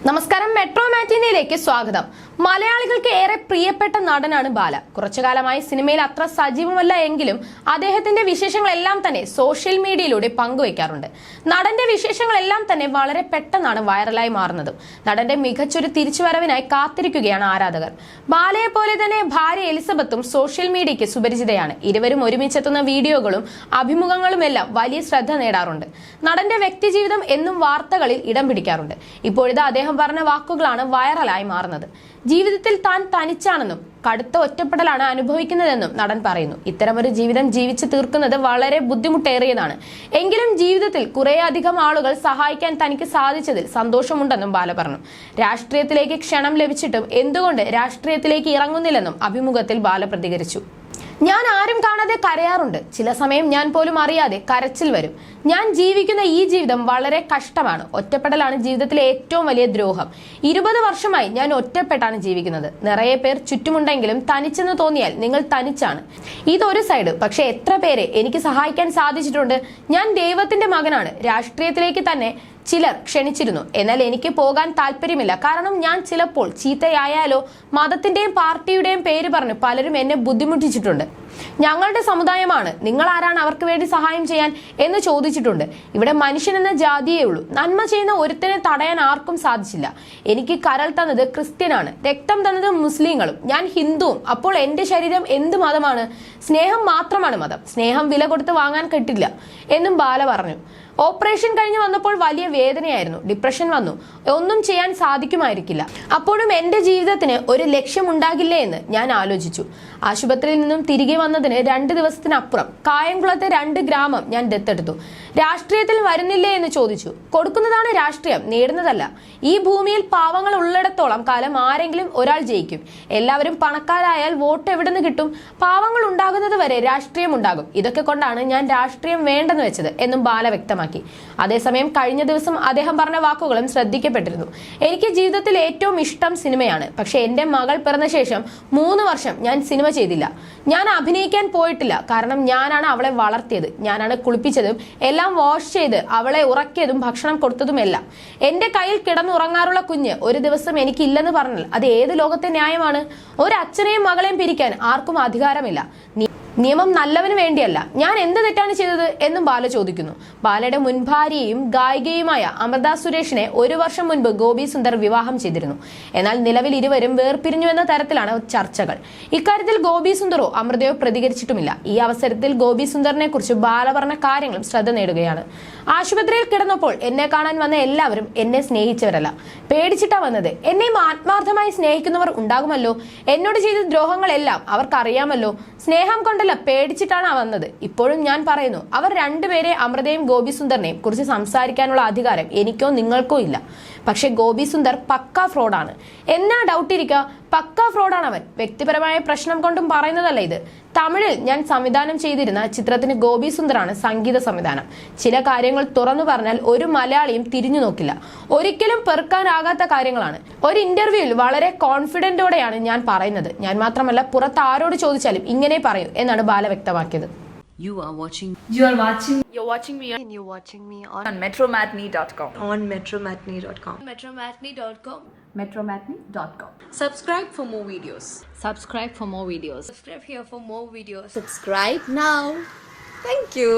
നമസ്കാരം, മെട്രോ മാറ്റിനിയിലേക്ക് സ്വാഗതം. മലയാളികൾക്ക് ഏറെ പ്രിയപ്പെട്ട നടനാണ് ബാല. കുറച്ചുകാലമായി സിനിമയിൽ അത്ര സജീവമല്ല എങ്കിലും അദ്ദേഹത്തിന്റെ വിശേഷങ്ങളെല്ലാം തന്നെ സോഷ്യൽ മീഡിയയിലൂടെ പങ്കുവയ്ക്കാറുണ്ട്. നടന്റെ വിശേഷങ്ങളെല്ലാം തന്നെ വളരെ പെട്ടെന്നാണ് വൈറലായി മാറുന്നതും. നടന്റെ മികച്ചൊരു തിരിച്ചുവരവിനായി കാത്തിരിക്കുകയാണ് ആരാധകർ. ബാലയെ പോലെ തന്നെ ഭാര്യ എലിസബത്തും സോഷ്യൽ മീഡിയയ്ക്ക് സുപരിചിതയാണ്. ഇരുവരും ഒരുമിച്ചെത്തുന്ന വീഡിയോകളും അഭിമുഖങ്ങളും എല്ലാം വലിയ ശ്രദ്ധ നേടാറുണ്ട്. നടന്റെ വ്യക്തിജീവിതം എന്നും വാർത്തകളിൽ ഇടം പിടിക്കാറുണ്ട്. ഇപ്പോഴത്തെ അദ്ദേഹം പറഞ്ഞ വാക്കുകളാണ് വൈറലായി മാറുന്നത്. ജീവിതത്തിൽ താൻ തനിച്ചാണെന്നും കടുത്ത ഒറ്റപ്പെടലാണ് അനുഭവിക്കുന്നതെന്നും നടൻ പറയുന്നു. ഇത്തരമൊരു ജീവിതം ജീവിച്ചു തീർക്കുന്നത് വളരെ ബുദ്ധിമുട്ടേറിയതാണ്. എങ്കിലും ജീവിതത്തിൽ കുറേയധികം ആളുകൾ സഹായിക്കാൻ തനിക്ക് സാധിച്ചതിൽ സന്തോഷമുണ്ടെന്നും ബാല പറഞ്ഞു. രാഷ്ട്രീയത്തിലേക്ക് ക്ഷണം ലഭിച്ചിട്ടും എന്തുകൊണ്ട് രാഷ്ട്രീയത്തിലേക്ക് ഇറങ്ങുന്നില്ലെന്നും അഭിമുഖത്തിൽ ബാല പ്രതികരിച്ചു. ഞാൻ ആരും കാണാതെ കരയാറുണ്ട്. ചില സമയം ഞാൻ പോലും അറിയാതെ കരച്ചിൽ വരും. ഞാൻ ജീവിക്കുന്ന ഈ ജീവിതം വളരെ കഷ്ടമാണ്. ഒറ്റപ്പെടലാണ് ജീവിതത്തിലെ ഏറ്റവും വലിയ ദ്രോഹം. 20 വർഷമായി ഞാൻ ഒറ്റപ്പെട്ടാണ് ജീവിക്കുന്നത്. നിറയെ പേർ ചുറ്റുമുണ്ടെങ്കിലും തനിച്ചെന്ന് തോന്നിയാൽ നിങ്ങൾ തനിച്ചാണ്. ഇതൊരു സൈഡ്. പക്ഷെ എത്ര പേരെ എനിക്ക് സഹായിക്കാൻ സാധിച്ചിട്ടുണ്ട്. ഞാൻ ദൈവത്തിന്റെ മകനാണ്. രാഷ്ട്രീയത്തിലേക്ക് തന്നെ ചിലർ ക്ഷണിച്ചിരുന്നു. എന്നാൽ എനിക്ക് പോകാൻ താല്പര്യമില്ല. കാരണം ഞാൻ ചിലപ്പോൾ ചീത്തയായാലോ മതത്തിന്റെയും പാർട്ടിയുടെയും പേര് പറഞ്ഞ് പലരും എന്നെ ബുദ്ധിമുട്ടിച്ചിട്ടുണ്ട്. ഞങ്ങളുടെ സമുദായമാണ്, നിങ്ങൾ ആരാണ് അവർക്ക് വേണ്ടി സഹായം ചെയ്യാൻ എന്ന് ചോദിച്ചിട്ടുണ്ട്. ഇവിടെ മനുഷ്യൻ എന്ന ജാതിയേ ഉള്ളൂ. നന്മ ചെയ്യുന്ന ഒരുത്തിനെ തടയാൻ ആർക്കും സാധിച്ചില്ല. എനിക്ക് കരൾ തന്നത് ക്രിസ്ത്യനാണ്, രക്തം തന്നത് മുസ്ലിങ്ങളും, ഞാൻ ഹിന്ദുവും. അപ്പോൾ എന്റെ ശരീരം എന്ത് മതമാണ്? സ്നേഹം മാത്രമാണ് മതം. സ്നേഹം വില കൊടുത്ത് വാങ്ങാൻ കിട്ടില്ല എന്നും ബാല പറഞ്ഞു. ഓപ്പറേഷൻ കഴിഞ്ഞ് വന്നപ്പോൾ വലിയ വേദനയായിരുന്നു. ഡിപ്രഷൻ വന്നു. ഒന്നും ചെയ്യാൻ സാധിക്കുമായിരിക്കില്ല. അപ്പോഴും എന്റെ ജീവിതത്തിന് ഒരു ലക്ഷ്യമുണ്ടാകില്ലേ എന്ന് ഞാൻ ആലോചിച്ചു. ആശുപത്രിയിൽ നിന്നും തിരികെ വന്നതിന് 2 ദിവസത്തിനപ്പുറം കായംകുളത്തെ 2 ഗ്രാമം ഞാൻ ദത്തെടുത്തു. രാഷ്ട്രീയത്തിൽ വരുന്നില്ലേ എന്ന് ചോദിച്ചു. കൊടുക്കുന്നതാണ് രാഷ്ട്രീയം, നേടുന്നതല്ല. ഈ ഭൂമിയിൽ പാവങ്ങൾ ഉള്ളിടത്തോളം കാലം ആരെങ്കിലും ഒരാൾ ജയിക്കും. എല്ലാവരും പണക്കാരായാൽ വോട്ട് എവിടെ നിന്ന് കിട്ടും? പാവങ്ങൾ ഉണ്ടാകുന്നത് വരെ രാഷ്ട്രീയം ഉണ്ടാകും. ഇതൊക്കെ കൊണ്ടാണ് ഞാൻ രാഷ്ട്രീയം വേണ്ടെന്ന് വെച്ചത് എന്നും ബാല വ്യക്തമാക്കി. അതേസമയം കഴിഞ്ഞ ദിവസം അദ്ദേഹം പറഞ്ഞ വാക്കുകളും ശ്രദ്ധിക്കപ്പെട്ടിരുന്നു. എനിക്ക് ജീവിതത്തിൽ ഏറ്റവും ഇഷ്ടം സിനിമയാണ്. പക്ഷെ എന്റെ മകൾ പിറന്ന ശേഷം 3 വർഷം ഞാൻ സിനിമ ചെയ്തില്ല. ഞാൻ അഭിനയിക്കാൻ പോയിട്ടില്ല. കാരണം ഞാനാണ് അവളെ വളർത്തിയത്. ഞാനാണ് കുളിപ്പിച്ചതും എല്ലാം വാഷ് ചെയ്ത് അവളെ ഉറക്കിയതും ഭക്ഷണം കൊടുത്തതുമെല്ലാം. എന്റെ കയ്യിൽ കിടന്നുറങ്ങാറുള്ള കുഞ്ഞ് ഒരു ദിവസം എനിക്കില്ലെന്ന് പറഞ്ഞാൽ അത് ഏത് ലോകത്തെ ന്യായമാണ്? ഒരു അച്ഛനെയും മകളെയും പിരിക്കാൻ ആർക്കും അധികാരമില്ല. നിയമം നല്ലവന് വേണ്ടിയല്ല. ഞാൻ എന്ത് തെറ്റാണ് ചെയ്തത് എന്നും ബാല ചോദിക്കുന്നു. ബാലയുടെ മുൻ ഭാര്യയും ഗായികയുമായ അമൃത സുരേഷിനെ 1 വർഷം മുൻപ് ഗോപി സുന്ദർ വിവാഹം ചെയ്തിരുന്നു. എന്നാൽ നിലവിൽ ഇരുവരും വേർപിരിഞ്ഞുവെന്ന തരത്തിലാണ് ചർച്ചകൾ. ഇക്കാര്യത്തിൽ ഗോപി സുന്ദറോ അമൃതയോ പ്രതികരിച്ചിട്ടുമില്ല. ഈ അവസരത്തിൽ ഗോപി സുന്ദറിനെ കുറിച്ച് ബാല പറഞ്ഞ കാര്യങ്ങളും ശ്രദ്ധ നേടുകയാണ്. ആശുപത്രിയിൽ കിടന്നപ്പോൾ എന്നെ കാണാൻ വന്ന എല്ലാവരും എന്നെ സ്നേഹിച്ചവരല്ല, പേടിച്ചിട്ടാ വന്നത്. എന്നെയും ആത്മാർത്ഥമായി സ്നേഹിക്കുന്നവർ ഉണ്ടാകുമല്ലോ. എന്നോട് ചെയ്ത ദ്രോഹങ്ങളെല്ലാം അവർക്കറിയാമല്ലോ. സ്നേഹം കൊണ്ടല്ല, പേടിച്ചിട്ടാണ് വന്നത്. ഇപ്പോഴും ഞാൻ പറയുന്നു, അവർ 2 പേരെ, അമൃതയും ഗോപി സുന്ദറിനെയും കുറിച്ച് സംസാരിക്കാനുള്ള അധികാരം എനിക്കോ നിങ്ങൾക്കോ ഇല്ല. പക്ഷെ ഗോപി സുന്ദർ പക്കാ ഫ്രോഡാണ്. എന്നാ ഡൗട്ട് ഇരിക്കുക? പക്കാ ഫ്രോഡാണ് അവൻ. വ്യക്തിപരമായ പ്രശ്നം കൊണ്ടും പറയുന്നതല്ല ഇത്. തമിഴിൽ ഞാൻ സംവിധാനം ചെയ്തിരുന്ന ചിത്രത്തിന് ഗോപി സുന്ദറാണ് സംഗീത സംവിധാനം. ചില കാര്യങ്ങൾ തുറന്നു പറഞ്ഞാൽ ഒരു മലയാളിയും തിരിഞ്ഞു നോക്കില്ല. ഒരിക്കലും പെറുക്കാനാകാത്ത കാര്യങ്ങളാണ്. ഒരു ഇന്റർവ്യൂവിൽ വളരെ കോൺഫിഡന്റോടെയാണ് ഞാൻ പറയുന്നത്. ഞാൻ മാത്രമല്ല, പുറത്ത് ആരോട് ചോദിച്ചാലും ഇങ്ങനെ പറയൂ എന്നാണ് ബാല വ്യക്തമാക്കിയത്. You're watching me on metromatney.com. on metromatney.com. metromatney.com. Subscribe for more videos. Subscribe for more videos. Subscribe here for more videos. Subscribe now. Thank you.